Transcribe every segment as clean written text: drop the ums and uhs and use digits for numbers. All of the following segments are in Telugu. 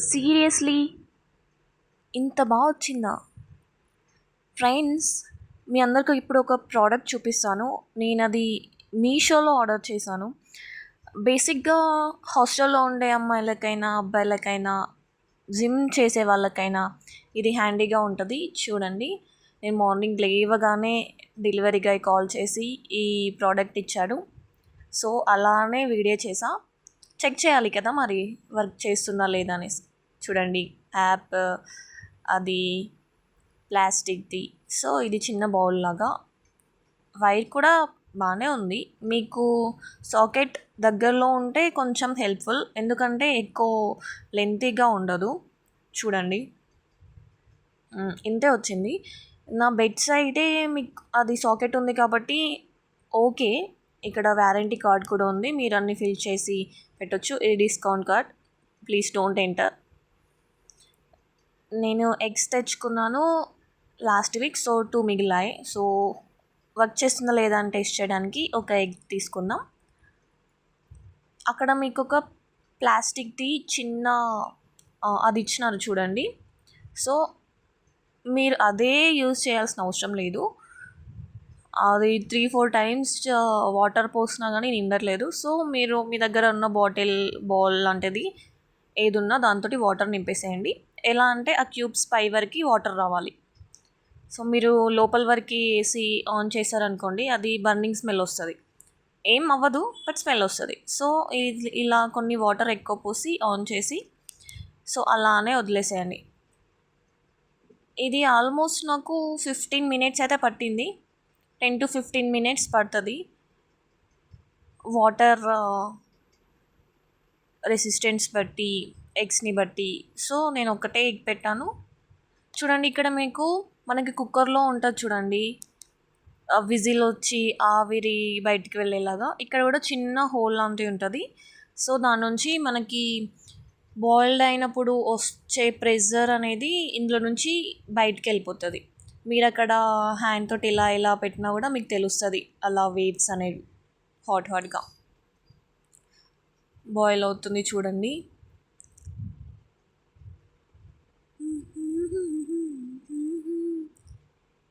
సీరియస్లీ ఇంత బాగా వచ్చిందా ఫ్రెండ్స్? మీ అందరికి ఇప్పుడు ఒక ప్రోడక్ట్ చూపిస్తాను. నేను అది మీషోలో ఆర్డర్ చేశాను. బేసిక్గా హాస్టల్లో ఉండే అమ్మాయిలకైనా అబ్బాయిలకైనా జిమ్ చేసే వాళ్ళకైనా ఇది హ్యాండీగా ఉంటుంది. చూడండి, నేను మార్నింగ్ లేవగానే డెలివరీ గాయ్ కాల్ చేసి ఈ ప్రోడక్ట్ ఇచ్చాడు. సో అలానే వీడియో చేసా. చెక్ చేయాలి కదా మరి వర్క్ చేస్తుందా లేదా అనేసి. చూడండి, యాప్ అది ప్లాస్టిక్ది. సో ఇది చిన్న బౌల్ లాగా, వైర్ కూడా బాగానే ఉంది. మీకు సాకెట్ దగ్గరలో ఉంటే కొంచెం హెల్ప్ఫుల్, ఎందుకంటే ఎక్కువ లెంతీగా ఉండదు. చూడండి, ఇంతే వచ్చింది. నా బెడ్ సైడే మీకు అది సాకెట్ ఉంది కాబట్టి ఓకే. ఇక్కడ వారంటీ కార్డ్ కూడా ఉంది, మీరు అన్ని ఫిల్ చేసి పెట్టొచ్చు. ఈ discount card, please don't enter. నేను ఎగ్స్ తెచ్చుకున్నాను లాస్ట్ వీక్, సో 2 మిగిలాయి. సో వర్క్ చేస్తుందా లేదా అని టెస్ట్ చేయడానికి ఒక ఎగ్ తీసుకుందాం. అక్కడ మీకు ఒక ప్లాస్టిక్ది చిన్న అది ఇచ్చినారు చూడండి. సో మీరు అదే యూజ్ చేయాల్సిన అవసరం లేదు. అది 3-4 టైమ్స్ వాటర్ పోసినా కానీ నిండట్లేదు. సో మీరు మీ దగ్గర ఉన్న బౌల్ లాంటిది ఏది ఉన్నా దాంతో వాటర్ నింపేసేయండి. ఎలా అంటే ఆ క్యూబ్స్ పై వరకు వాటర్ రావాలి. సో మీరు లోపల వరకు వేసి ఆన్ చేశారనుకోండి, అది బర్నింగ్ స్మెల్ వస్తుంది. ఏం అవ్వదు, బట్ స్మెల్ వస్తుంది. సో ఇలా కొన్ని వాటర్ ఎక్కువ పోసి ఆన్ చేసి సో అలానే వదిలేసేయండి. ఇది ఆల్మోస్ట్ నాకు 15 మినిట్స్ అయితే పట్టింది. 10 to 15 మినిట్స్ పడుతుంది వాటర్ రెసిస్టెన్స్ బట్టి, ఎగ్స్ని బట్టి. సో నేను ఒకటే ఎగ్ పెట్టాను. చూడండి, ఇక్కడ మీకు మనకి కుక్కర్లో ఉంటుంది చూడండి, విజిల్ వచ్చి ఆవిరి బయటికి వెళ్ళేలాగా, ఇక్కడ కూడా చిన్న హోల్ లాంటివి ఉంటుంది. సో దాని నుంచి మనకి బాయిల్డ్ అయినప్పుడు వచ్చే ప్రెషర్ అనేది ఇందులో నుంచి బయటికి వెళ్ళిపోతుంది. మీరు అక్కడ హ్యాండ్ తోటి ఇలా పెట్టినా కూడా మీకు తెలుస్తుంది అలా వేవ్స్ అనేవి హాట్గా బాయిల్ అవుతుంది. చూడండి,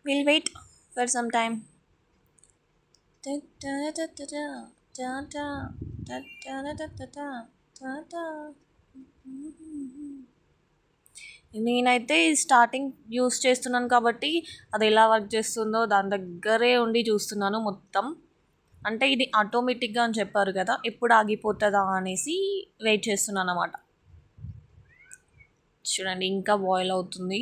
will wait for some time. నేనైతే స్టార్టింగ్ యూస్ చేస్తున్నాను కాబట్టి అది ఎలా వర్క్ చేస్తుందో దాని దగ్గరే ఉండి చూస్తున్నాను మొత్తం. అంటే ఇది ఆటోమేటిక్గా అని చెప్పారు కదా, ఎప్పుడు ఆగిపోతుందా అనేసి వెయిట్ చేస్తున్నాను అన్నమాట. చూడండి, ఇంకా బాయిల్ అవుతుంది.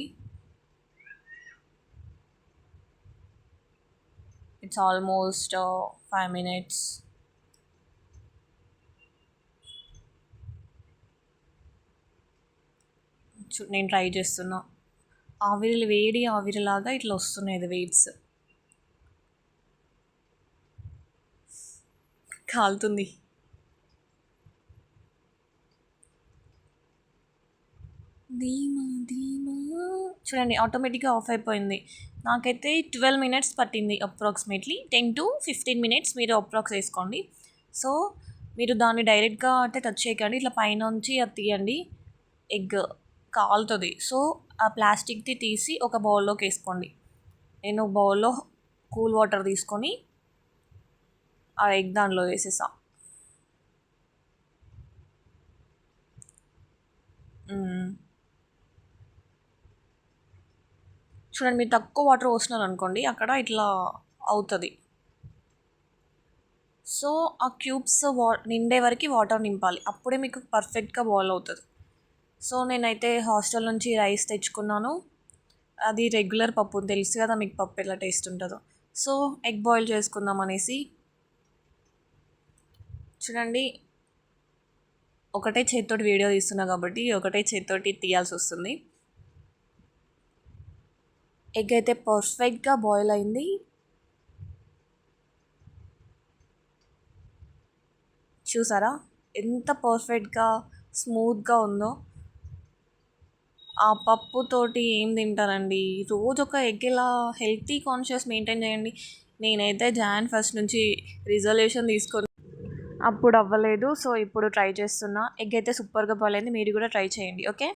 It's almost 5 minutes. నేను ట్రై చేస్తున్నా. వేడి ఆవిరిలాగా ఇట్లా వస్తున్నాయి వేవ్స్. కాలుతుంది. చూడండి, ఆటోమేటిక్గా ఆఫ్ అయిపోయింది. నాకైతే 12 minutes పట్టింది అప్రాక్సిమేట్లీ. 10 to 15 minutes మీరు అప్రాక్స్ వేసుకోండి. సో మీరు దాన్ని డైరెక్ట్గా అంటే టచ్ చేయకండి, ఇట్లా పైనుంచి అది తీయండి. ఎగ్ కాలుతుంది. సో ఆ ప్లాస్టిక్ది తీసి ఒక బౌల్లోకి వేసుకోండి. నేను బౌల్లో కూల్ వాటర్ తీసుకొని ఆ ఎగ్ దానిలో వేసేసా. చూడండి, మీరు తక్కువ వాటర్ పోసినారు అనుకోండి, అక్కడ ఇట్లా అవుతుంది. సో ఆ క్యూబ్స్ నిండే వరకు వాటర్ నింపాలి, అప్పుడే మీకు పర్ఫెక్ట్గా బాయిల్ అవుతుంది. సో నేనైతే హాస్టల్ నుంచి రైస్ తెచ్చుకున్నాను. అది రెగ్యులర్ పప్పు, తెలుసు కదా మీకు పప్పు ఎలా టేస్ట్ ఉంటుందో. సో ఎగ్ బాయిల్ చేసుకుందాం అనేసి. చూడండి, ఒకటే చేతితోటి వీడియో తీస్తున్నా కాబట్టి ఒకటే చేతితోటి తీయాల్సి వస్తుంది. ఎగ్ అయితే పర్ఫెక్ట్గా బాయిల్ అయింది. చూసారా ఎంత పర్ఫెక్ట్గా స్మూత్గా ఉందో. ఆ పప్పుతోటి ఏం తింటారండి, రోజు ఒక ఎగ్ ఇలా హెల్తీ కాన్షియస్ మెయింటైన్ చేయండి. నేనైతే Jan 1st నుంచి రిజల్యూషన్ తీసుకొని అప్పుడు అవ్వలేదు. సో ఇప్పుడు ట్రై చేస్తున్నా. ఎగ్ అయితే సూపర్గా బాయిల్ అయింది, మీరు కూడా ట్రై చేయండి. ఓకే.